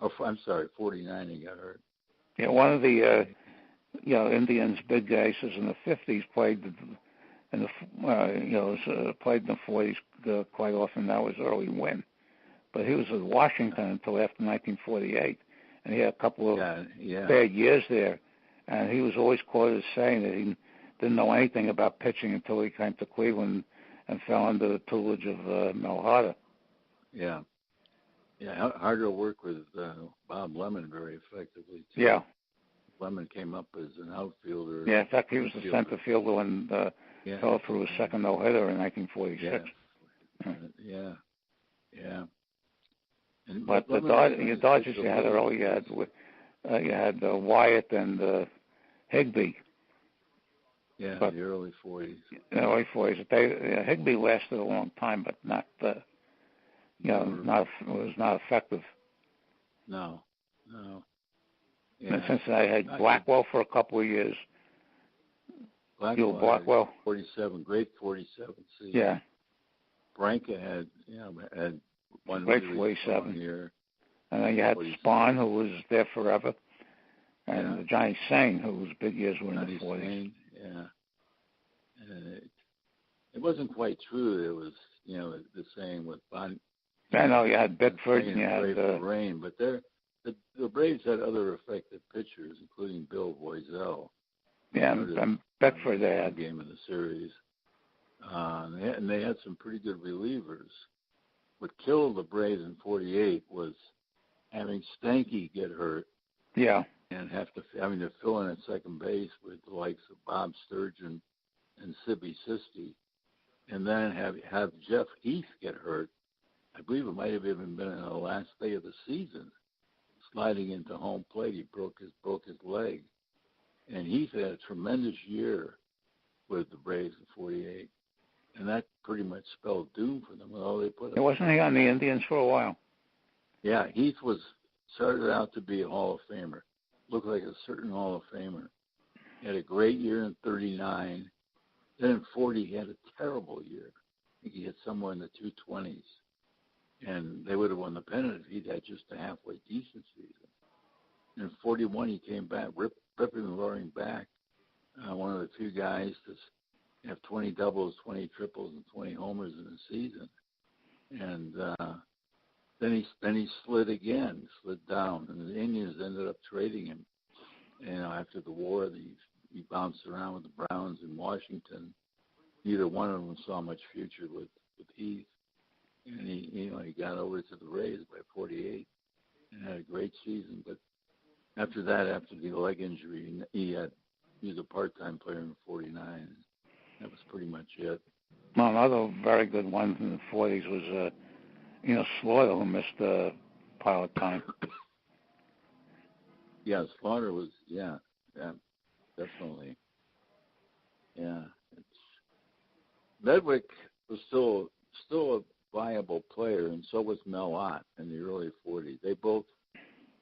I'm sorry, 49. He got hurt. Yeah, one of the Indians' big aces in the 50s played in the played in the 40s quite often. That was early Wynn, but he was with Washington until after 1948, and he had a couple of bad years there. And he was always quoted as saying that he didn't know anything about pitching until he came to Cleveland and fell under the tutelage of Mel Harder. Yeah. Yeah, Harder worked with Bob Lemon very effectively, too. Yeah. Lemon came up as an outfielder. Yeah, in fact, he was the center fielder when fell through his second no-hitter in 1946. Yeah. And but the Dodgers you had early, you had Wyatt and Higbee. Yeah, but the early 40s. The early 40s. Higbee lasted a long time, but not, was not effective. No. Yeah. Since I had Blackwell for a couple of years. Blackwell. 47, great 47 season. Yeah. Branca had one great really 47 year. And then you had Spahn, who was there forever, and Johnny Sane, whose big years were in the 40s. Sane, yeah. And it wasn't quite true. It was, the same with Bond. I know you had Bickford and you had Rain, but the Braves had other effective pitchers, including Bill Voiselle. Yeah, and Bickford they had game in the series, and they had some pretty good relievers. What killed the Braves in 48 was having Stanky get hurt. Yeah. And having to fill in at second base with the likes of Bob Sturgeon and Sibby Sisti, and then have Jeff Heath get hurt. I believe it might have even been on the last day of the season, sliding into home plate. He broke his leg, and Heath had a tremendous year with the Braves in 48, and that pretty much spelled doom for them. Wasn't he on the Indians for a while? Yeah, Heath started out to be a Hall of Famer. Looked like a certain Hall of Famer. He had a great year in 39. Then in 40, he had a terrible year. I think he hit somewhere in the 220s. And they would have won the pennant if he'd had just a halfway decent season. And in 41, he came back, ripping and roaring back. One of the few guys to have 20 doubles, 20 triples, and 20 homers in a season. And then he slid down, and the Indians ended up trading him. After the war, he bounced around with the Browns in Washington. Neither one of them saw much future with Heath, and he got over to the Rays by 48 and had a great season. But after the leg injury, he was a part-time player in 49. That was pretty much it. Well, another very good one in the 40s was Slaughter, who missed a pile of time. Yeah, Slaughter was, definitely. Yeah. Medwick was still a viable player, and so was Mel Ott in the early 40s. They both,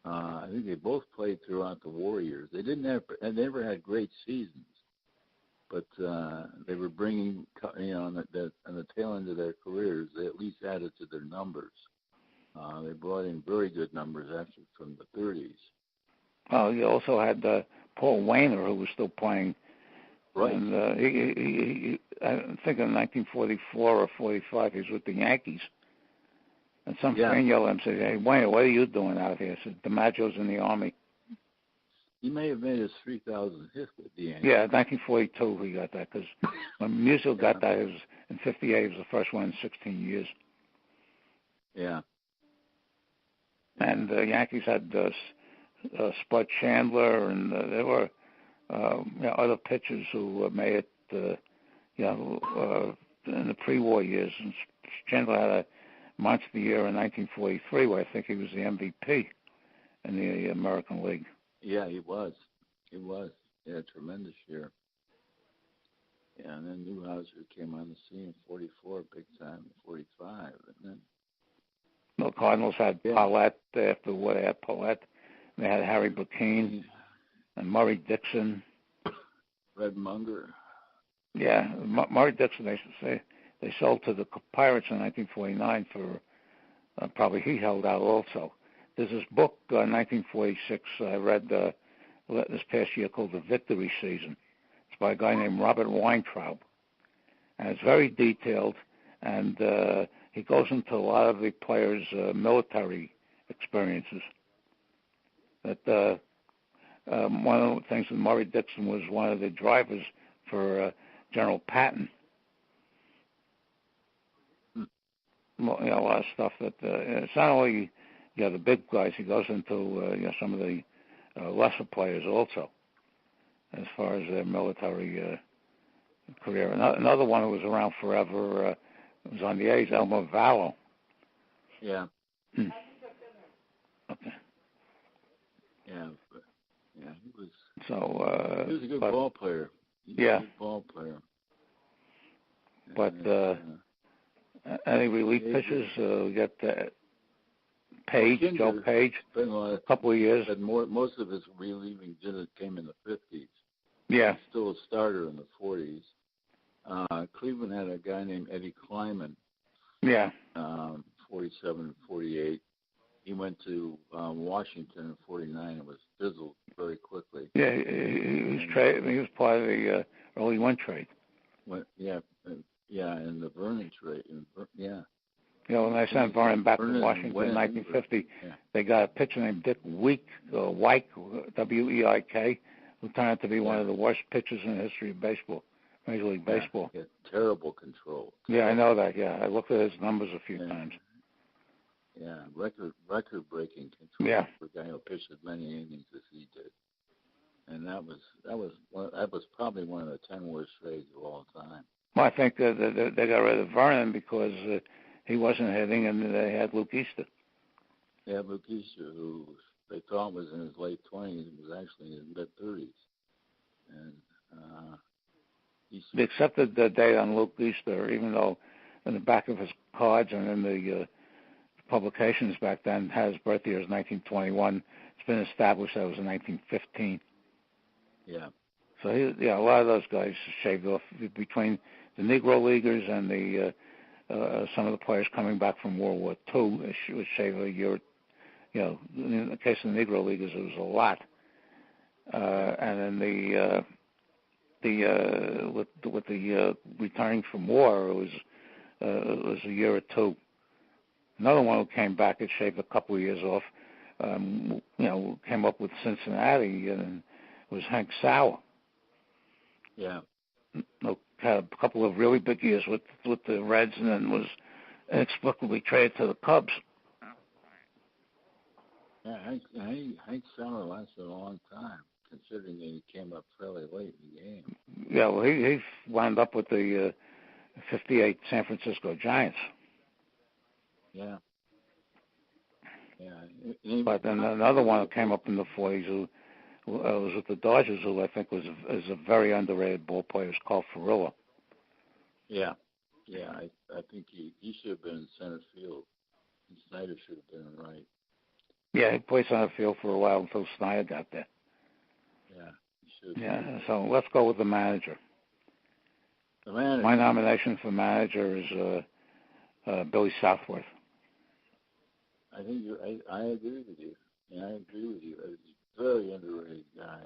I think they both played throughout the war years. They never had great seasons, but they were bringing, on the tail end of their careers, they at least added to their numbers. They brought in very good numbers actually from the 30s. Oh, you also had Paul Wainer, who was still playing. Right. And he I think in 1944 or 45, he was with the Yankees. And some fan yelled at him and said, "Hey, Wainer, what are you doing out here?" I said, "DiMaggio's in the Army." He may have made his 3,000 hit with the Yankees. Yeah, 1942 he got that, because when Musial got that, it was in 58. It was the first one in 16 years. Yeah. And the Yankees had Spud Chandler, and there were other pitchers who made it, in the pre-war years. And Chandler had a monster year in 1943, where I think he was the MVP in the American League. Yeah, he was. He was. Yeah, tremendous year. Yeah, and then Newhouser came on the scene in 44, big time in 45. And then the Cardinals had Paulette after what they had Paulette. They had Harry Blumkin and Murray Dixon. Red Munger. Yeah, Murray Dixon, they sold to the Pirates in 1949 for probably he held out also. There's this book, 1946, I read this past year called The Victory Season. It's by a guy named Robert Weintraub. And it's very detailed, and he goes into a lot of the players' military experiences. That one of the things that Murray Dixon was one of the drivers for General Patton. A lot of stuff that it's not only the big guys. He goes into some of the lesser players also, as far as their military career. Another one who was around forever was on the A's, Elmer Vallow. Yeah. Okay. Yeah, he was. So he was a good ball player. Yeah. Good ball player. But any relief pitchers? We got Page, Joe Page, a couple of years. Most of his relieving came in the 50s. Yeah. He's still a starter in the 40s. Cleveland had a guy named Eddie Kleiman. Yeah. 47 and 48. He went to Washington in 49 and was fizzled very quickly. Yeah, he was traded. He was part of the early one trade. In the Vernon trade. When they sent Vernon back to Washington in 1950, they got a pitcher named Dick Weik, W-E-I-K, who turned out to be one of the worst pitchers in the history of baseball, Major League Baseball. He had terrible control. Yeah, I know that. Yeah, I looked at his numbers a few times. Yeah, record-breaking control for a guy who pitched as many innings as he did, and that was probably one of the 10 worst trades of all time. Well, I think they got rid of Vernon because he wasn't hitting, and they had Luke Easter. They had Luke Easter, who they thought was in his late 20s, and was actually in his mid-30s, and they accepted the date on Luke Easter, even though in the back of his cards and in the publications back then had his birth year as 1921. It's been established that it was in 1915. Yeah. So a lot of those guys shaved off between the Negro Leaguers and the some of the players coming back from World War II. It would shave a year. In the case of the Negro Leaguers, it was a lot. And then with the returning from war, it was a year or two. Another one who came back had shaved a couple of years off, came up with Cincinnati, and was Hank Sauer. Yeah. Had a couple of really big years with the Reds, and then was inexplicably traded to the Cubs. Yeah, Hank Sauer lasted a long time, considering that he came up fairly late in the game. Yeah, well, he wound up with the 58 San Francisco Giants. Yeah. But then another one that came up in the 40s who was with the Dodgers, who I think is a very underrated ball player, is Carl Furillo. Yeah. I think he should have been in center field. And Snyder should have been in right. Yeah, he played center field for a while until Snyder got there. Yeah, he should. Yeah, so let's go with the manager. The manager. My nomination for manager is Billy Southworth. I think I agree with you. Yeah, I agree with you. He's a very underrated guy.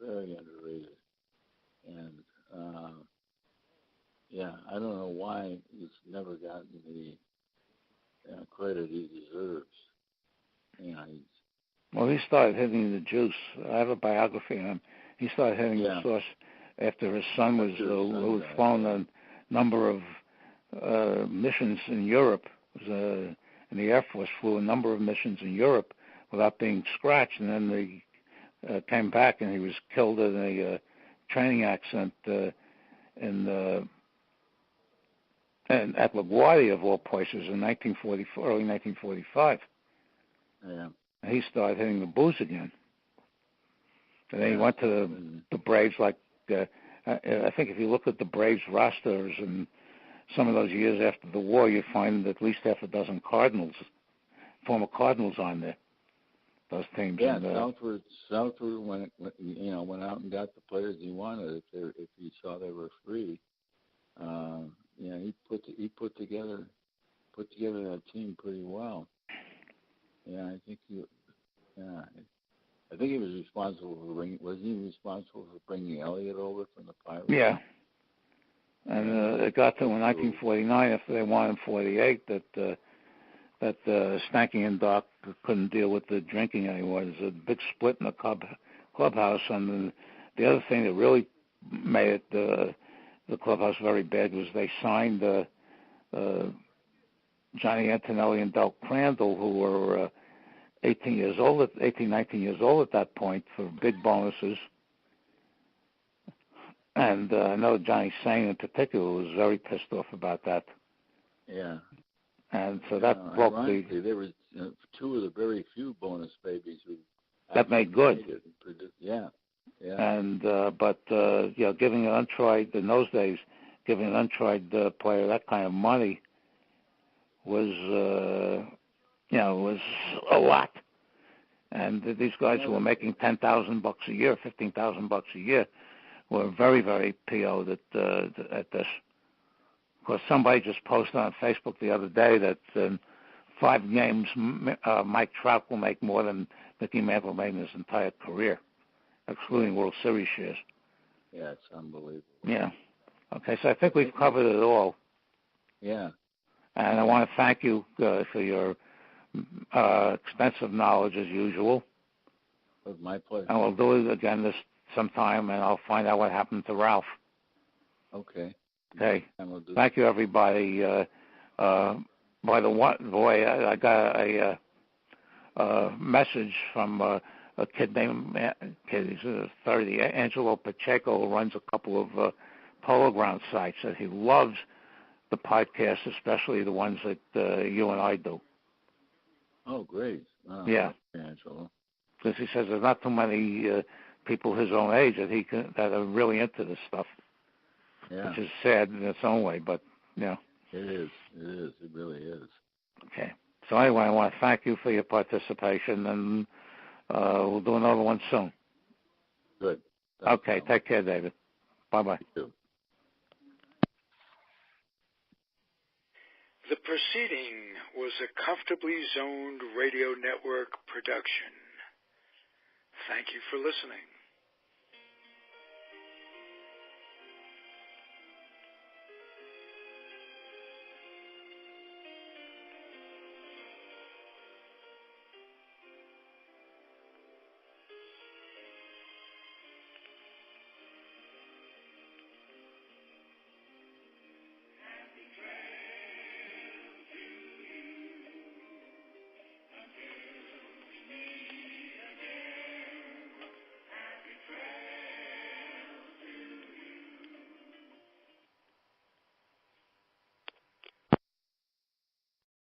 Very underrated. And, I don't know why he's never gotten the credit he deserves. Well, he started hitting the juice. I have a biography on him. He started hitting the sauce after his son was flown a number of missions in Europe. In the Air Force, flew a number of missions in Europe without being scratched, and then they came back, and he was killed in a training accident at LaGuardia, of all places, in early 1945. Yeah. And he started hitting the booze again. And then he went to the Braves. I think if you look at the Braves rosters and some of those years after the war, you find at least half a dozen former Cardinals on there. Those teams. Yeah, Southward went out and got the players he wanted if he saw they were free. He put together that team pretty well. Yeah, I think he was responsible for bringing Elliott over from the Pirates? Yeah. And it got to in 1949, after they won in 48, that Stanky and Doc couldn't deal with the drinking anymore. There's a big split in the clubhouse, and the other thing that really made it the clubhouse very bad was they signed Johnny Antonelli and Del Crandall, who were 19 years old at that point, for big bonuses. And I know Johnny Sane in particular was very pissed off about that. Yeah. And so that broke there was two of the very few bonus babies who that made good. Yeah. And giving an untried in those days, giving an untried player that kind of money was was a lot. And these guys who were making $10,000 a year, $15,000 a year, were very, very PO'd at this. Of course, somebody just posted on Facebook the other day that in 5 games, Mike Trout will make more than Mickey Mantle made in his entire career, excluding World Series shares. Yeah, it's unbelievable. Yeah. Okay, so I think we've covered it all. Yeah. And I want to thank you for your extensive knowledge, as usual. It was my pleasure. And we'll do it again this sometime, and I'll find out what happened to Ralph. Okay. Okay. Thank you, everybody. By the way, I got a message from a kid named he's 30, Angelo Pacheco, who runs a couple of polo ground sites, that he loves the podcast, especially the ones that you and I do. Oh, great. Oh, yeah. Angelo. Because he says there's not too many people his own age that are really into this stuff. Yeah. Which is sad in its own way, but, It is. It really is. Okay. So anyway, I want to thank you for your participation, and we'll do another one soon. Good. Okay. Take care, David. Bye-bye. You too. The proceeding was a Comfortably Zoned Radio Network production. Thank you for listening.